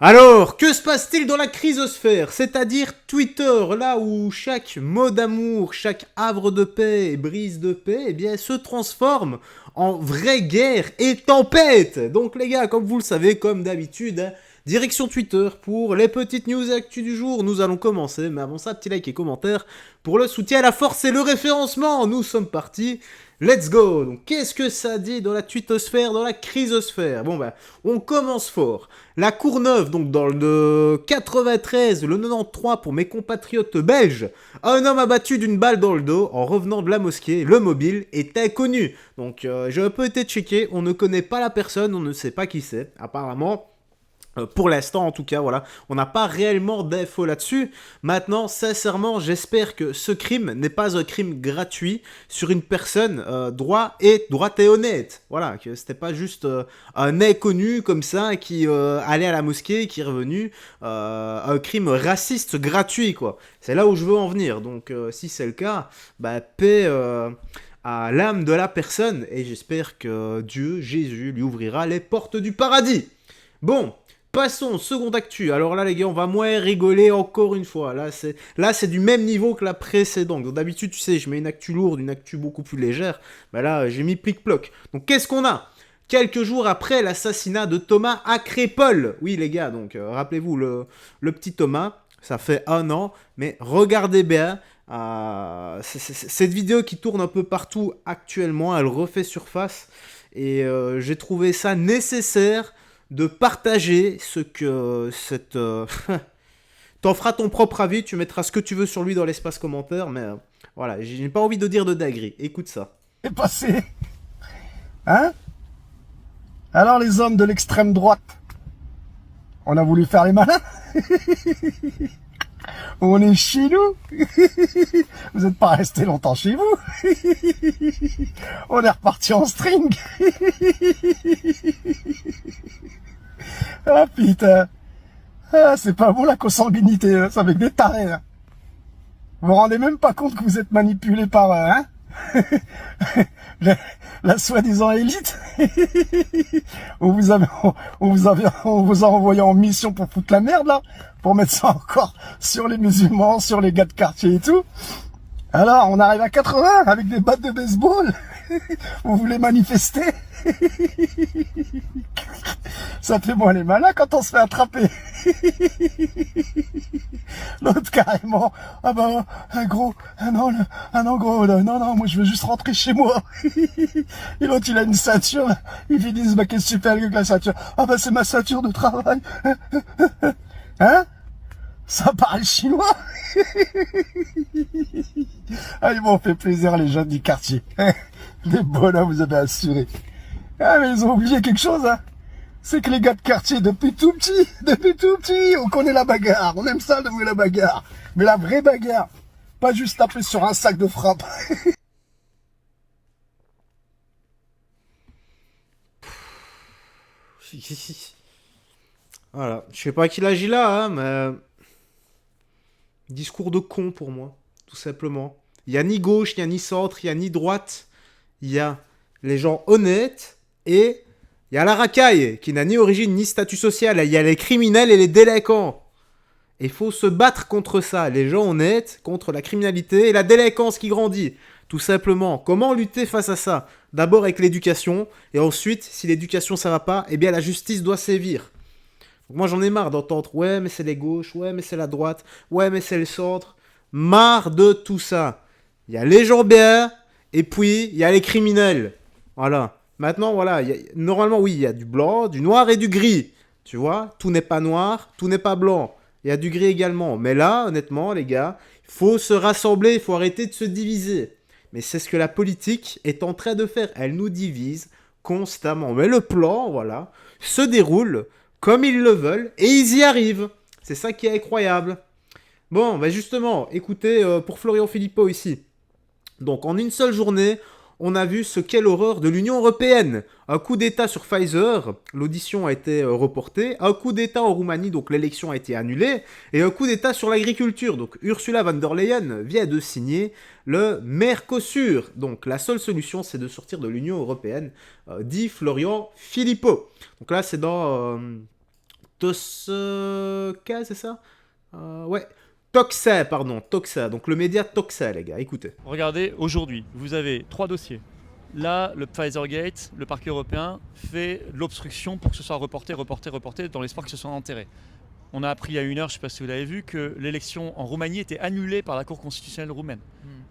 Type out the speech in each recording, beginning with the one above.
Alors, que se passe-t-il dans la chrysosphère, c'est-à-dire Twitter, là où chaque mot d'amour, chaque havre de paix et brise de paix, eh bien, se transforme en vraie guerre et tempête. Donc les gars, comme vous le savez, comme d'habitude, hein, direction Twitter pour les petites news actu du jour. Nous allons commencer, mais avant ça, petit like et commentaire pour le soutien à la force et le référencement. Nous sommes partis. Let's go. Donc qu'est-ce que ça dit dans la twittosphère, dans la chrysosphère? Bon ben, on commence fort. La Courneuve, donc dans le 93, le 93 pour mes compatriotes belges, un homme abattu d'une balle dans le dos en revenant de la mosquée, le mobile est inconnu. Donc j'ai un peu été checké, on ne connaît pas la personne, on ne sait pas qui c'est, apparemment. Pour l'instant, en tout cas, voilà, on n'a pas réellement d'infos là-dessus. Maintenant, sincèrement, j'espère que ce crime n'est pas un crime gratuit sur une personne droite et honnête. Voilà, que c'était pas juste un inconnu comme ça qui allait à la mosquée, qui est revenu, un crime raciste gratuit, quoi. C'est là où je veux en venir. Donc, si c'est le cas, bah, paix à l'âme de la personne, et j'espère que Dieu, Jésus, lui ouvrira les portes du paradis. Bon. Passons, seconde actu. Alors là, les gars, on va moins rigoler encore une fois. Là, c'est du même niveau que la précédente. Donc, d'habitude, tu sais, je mets une actu lourde, une actu beaucoup plus légère. Mais là, j'ai mis plic-ploc. Donc, qu'est-ce qu'on a? Quelques jours après l'assassinat de Thomas à Crépol. Oui, les gars, donc, rappelez-vous, le petit Thomas, ça fait 1 an. Mais regardez bien. Cette vidéo qui tourne un peu partout actuellement, elle refait surface. Et j'ai trouvé ça nécessaire de partager ce que cette... T'en feras ton propre avis, tu mettras ce que tu veux sur lui dans l'espace commentaire, mais voilà, j'ai pas envie de dire de dinguerie. Écoute ça. Est passé. Hein? Alors les hommes de l'extrême droite, on a voulu faire les malins? On est chez nous. Vous n'êtes pas resté longtemps chez vous. On est reparti en string. Ah putain. Ah, c'est pas bon la consanguinité, hein. C'est avec des tarés. Hein. Vous vous rendez même pas compte que vous êtes manipulé par hein la soi-disant élite. On vous a envoyé en mission pour foutre la merde là, pour mettre ça encore sur les musulmans, sur les gars de quartier et tout. Alors on arrive à 80 avec des battes de baseball. Vous voulez manifester? Ça fait moins les malins quand on se fait attraper. L'autre carrément, ah bah un non gros, non, moi je veux juste rentrer chez moi. Et l'autre il a une ceinture, ils lui disent bah qu'est-ce que tu fais avec la ceinture? Ah bah c'est ma ceinture de travail. Hein? Ça parle chinois. Ah ils m'ont fait plaisir les jeunes du quartier. Des bonhommes vous avez assuré. Ah mais ils ont oublié quelque chose hein. C'est que les gars de quartier, depuis tout petit, on connaît la bagarre. On aime ça de jouer la bagarre. Mais la vraie bagarre, pas juste taper sur un sac de frappe. Voilà, je sais pas qui l'agit là, hein, mais... Discours de con pour moi, tout simplement. Il y a ni gauche, il y a ni centre, il y a ni droite. Il y a les gens honnêtes et il y a la racaille qui n'a ni origine ni statut social. Il y a les criminels et les délinquants. Et il faut se battre contre ça, les gens honnêtes, contre la criminalité et la délinquance qui grandit. Tout simplement, comment lutter face à ça? D'abord avec l'éducation, et ensuite, si l'éducation ça va pas, eh bien la justice doit sévir. Donc moi j'en ai marre d'entendre, ouais mais c'est les gauches, ouais mais c'est la droite, ouais mais c'est le centre. Marre de tout ça. Il y a les gens bien, et puis il y a les criminels. Voilà. Maintenant, voilà, normalement oui, il y a du blanc, du noir et du gris. Tu vois, tout n'est pas noir, tout n'est pas blanc. Il y a du gris également. Mais là, honnêtement, les gars, il faut se rassembler, il faut arrêter de se diviser. Mais c'est ce que la politique est en train de faire. Elle nous divise constamment. Mais le plan, voilà, se déroule comme ils le veulent et ils y arrivent. C'est ça qui est incroyable. Bon, bah justement, écoutez, pour Florian Philippot ici. Donc en une seule journée, on a vu ce qu'est l'horreur de l'Union Européenne. Un coup d'État sur Pfizer, l'audition a été reportée. Un coup d'État en Roumanie, donc l'élection a été annulée. Et un coup d'État sur l'agriculture. Donc Ursula von der Leyen vient de signer le Mercosur. Donc la seule solution, c'est de sortir de l'Union Européenne, dit Florian Philippot. Donc là, c'est dans Tosca, c'est ça? Ouais. Toxa, pardon, Toxa. Donc le média Toxa, les gars, écoutez. Regardez, aujourd'hui, vous avez 3 dossiers. Là, le Pfizergate, le parquet européen fait de l'obstruction pour que ce soit reporté, dans l'espoir que ce soit enterré. On a appris il y a 1 heure, je ne sais pas si vous l'avez vu, que l'élection en Roumanie était annulée par la Cour constitutionnelle roumaine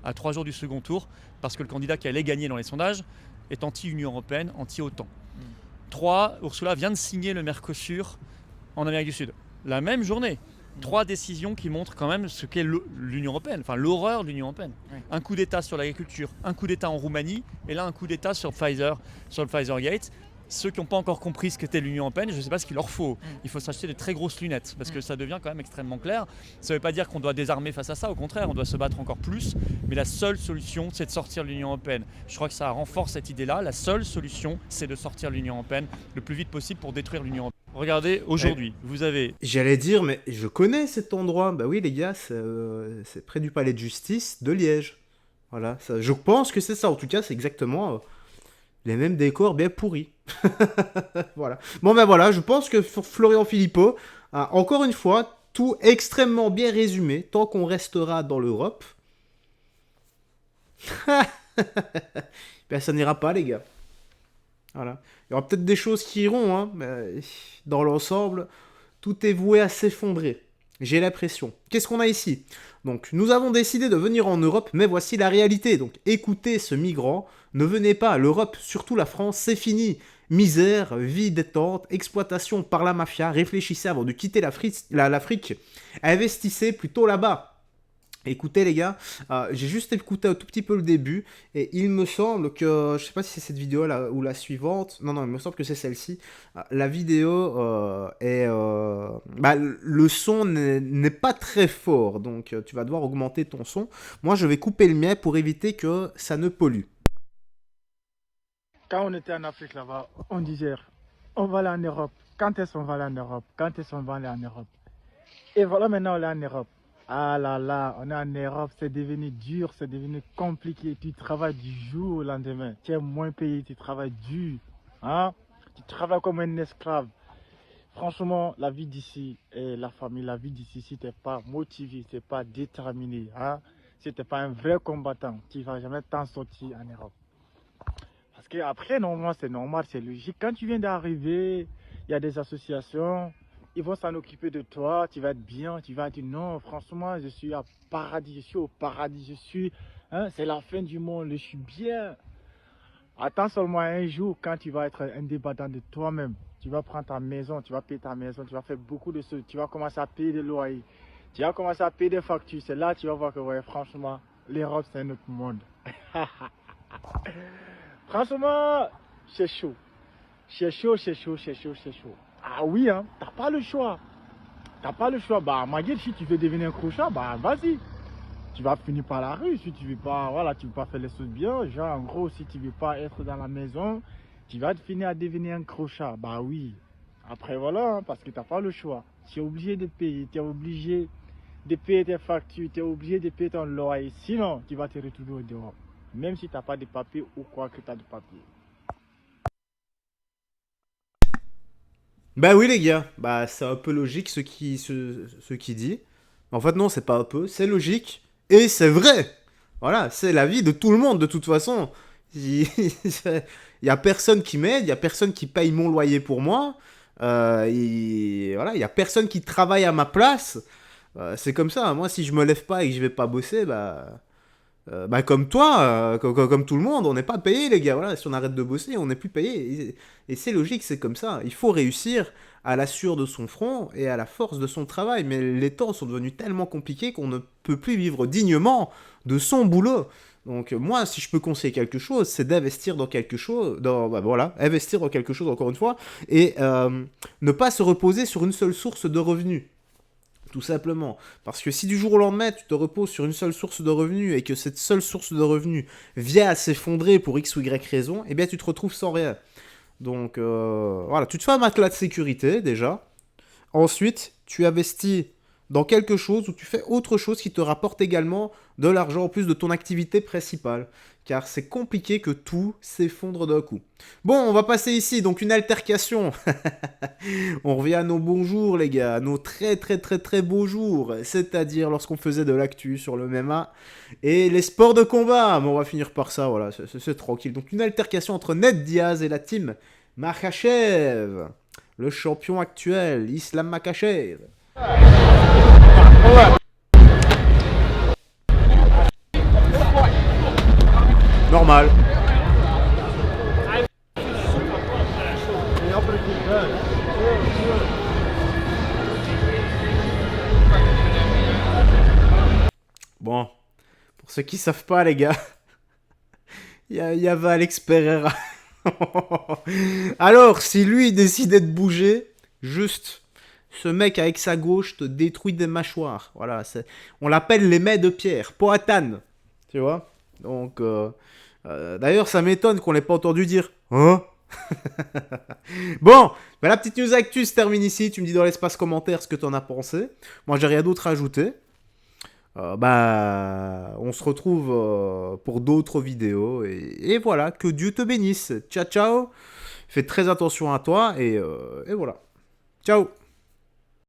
à 3 jours du second tour, parce que le candidat qui allait gagner dans les sondages est anti-Union européenne, anti-OTAN. 3, Ursula vient de signer le Mercosur en Amérique du Sud. La même journée. 3 décisions qui montrent quand même ce qu'est l'Union européenne, enfin l'horreur de l'Union européenne. Oui. Un coup d'État sur l'agriculture, un coup d'État en Roumanie, et là un coup d'État sur Pfizer, sur le Pfizergate. Ceux qui n'ont pas encore compris ce qu'était l'Union européenne, je ne sais pas ce qu'il leur faut. Il faut s'acheter des très grosses lunettes, parce que ça devient quand même extrêmement clair. Ça ne veut pas dire qu'on doit désarmer face à ça, au contraire, on doit se battre encore plus. Mais la seule solution, c'est de sortir de l'Union européenne. Je crois que ça renforce cette idée-là. La seule solution, c'est de sortir de l'Union européenne le plus vite possible pour détruire l'Union européenne. Regardez, aujourd'hui, vous avez... J'allais dire, mais je connais cet endroit. Bah oui, les gars, c'est près du palais de justice de Liège. Voilà, ça, je pense que c'est ça. En tout cas, c'est exactement les mêmes décors bien pourris. Voilà. Bon, ben voilà, je pense que Florian Philippot a encore une fois tout extrêmement bien résumé. Tant qu'on restera dans l'Europe, ben ça n'ira pas, les gars. Voilà. Il y aura peut-être des choses qui iront, hein, mais dans l'ensemble, tout est voué à s'effondrer. J'ai l'impression. Qu'est-ce qu'on a ici? Donc, nous avons décidé de venir en Europe, mais voici la réalité. Donc, écoutez ce migrant, ne venez pas. L'Europe, surtout la France, c'est fini. Misère, vie détente, exploitation par la mafia. Réfléchissez avant de quitter l'Afrique. Investissez plutôt là-bas. Écoutez les gars, j'ai juste écouté un tout petit peu le début et il me semble que, je sais pas si c'est cette vidéo là ou la suivante, non, il me semble que c'est celle-ci, la vidéo est, le son n'est pas très fort, donc tu vas devoir augmenter ton son. Moi je vais couper le mien pour éviter que ça ne pollue. Quand on était en Afrique là-bas, on disait, on va aller en Europe. Quand est-ce qu'on va aller en Europe? Quand est-ce qu'on va aller en Europe? Et voilà, maintenant on est en Europe. Ah là là, on est en Europe, c'est devenu dur, c'est devenu compliqué. Tu travailles du jour au lendemain. Tu es moins payé, tu travailles dur. Hein? Tu travailles comme un esclave. Franchement, la vie d'ici et la famille, la vie d'ici, si tu n'es pas motivé, si tu n'es pas déterminé, hein? Si tu n'es pas un vrai combattant, tu ne vas jamais t'en sortir en Europe. Parce qu'après, normalement, c'est normal, c'est logique. Quand tu viens d'arriver, il y a des associations. Ils vont s'en occuper de toi, tu vas être bien, tu vas dire non, franchement, je suis à paradis, je suis au paradis, je suis, hein, c'est la fin du monde, je suis bien. Attends seulement un jour quand tu vas être indépendant de toi-même, tu vas prendre ta maison, tu vas payer ta maison, tu vas faire beaucoup de choses, tu vas commencer à payer des loyers, tu vas commencer à payer des factures, c'est là que tu vas voir que ouais, franchement, l'Europe c'est un autre monde. Franchement, c'est chaud. C'est chaud, c'est chaud, c'est chaud, c'est chaud. Ah oui, hein, t'as pas le choix. T'as pas le choix. Bah, Maguette, si tu veux devenir un crochat, bah, vas-y. Tu vas finir par la rue. Si tu veux pas, voilà, tu veux pas faire les choses bien. Genre, en gros, si tu veux pas être dans la maison, tu vas finir à devenir un crochat. Bah oui. Après, voilà, hein, parce que t'as pas le choix. Tu es obligé de payer. Tu es obligé de payer tes factures. Tu es obligé de payer ton loyer. Sinon, tu vas te retrouver au dehors. Même si t'as pas de papier ou quoi que t'as de papier. Bah oui les gars, bah c'est un peu logique ce qui dit. En fait non, c'est pas un peu, c'est logique et c'est vrai. Voilà, c'est la vie de tout le monde de toute façon. Il y a personne qui m'aide, il y a personne qui paye mon loyer pour moi. Voilà, il y a personne qui travaille à ma place. C'est comme ça. Moi, si je me lève pas et que je vais pas bosser, comme toi, comme tout le monde, on n'est pas payé, les gars. Voilà, si on arrête de bosser, on n'est plus payé. Et c'est logique, c'est comme ça. Il faut réussir à la sueur de son front et à la force de son travail. Mais les temps sont devenus tellement compliqués qu'on ne peut plus vivre dignement de son boulot. Donc moi, si je peux conseiller quelque chose, c'est d'investir dans quelque chose, investir dans quelque chose encore une fois, et ne pas se reposer sur une seule source de revenus. Tout simplement. Parce que si du jour au lendemain, tu te reposes sur une seule source de revenus et que cette seule source de revenus vient à s'effondrer pour X ou Y raison, eh bien tu te retrouves sans rien. Donc voilà, tu te fais un matelas de sécurité déjà. Ensuite, tu investis dans quelque chose où tu fais autre chose qui te rapporte également de l'argent en plus de ton activité principale. car c'est compliqué que tout s'effondre d'un coup. Bon, on va passer ici, donc une altercation. On revient à nos bons jours, les gars, à nos très très très très beaux jours, c'est-à-dire lorsqu'on faisait de l'actu sur le MMA et les sports de combat. Mais on va finir par ça, voilà, c'est tranquille. Donc une altercation entre Ned Diaz et la team Makhachev, le champion actuel, Islam Makhachev. Normal. Bon, pour ceux qui savent pas, les gars, il y avait Alex Pereira. Alors, si lui décidait de bouger, juste, ce mec avec sa gauche te détruit des mâchoires. Voilà, on l'appelle les mets de pierre, Poatan, tu vois. Donc, d'ailleurs, ça m'étonne qu'on l'ait pas entendu dire « Hein ?» Bon, bah, la petite news actu se termine ici. Tu me dis dans l'espace commentaire ce que tu en as pensé. Moi, j'ai rien d'autre à ajouter. On se retrouve pour d'autres vidéos. Et voilà, que Dieu te bénisse. Ciao, ciao. Fais très attention à toi. Et voilà. Ciao.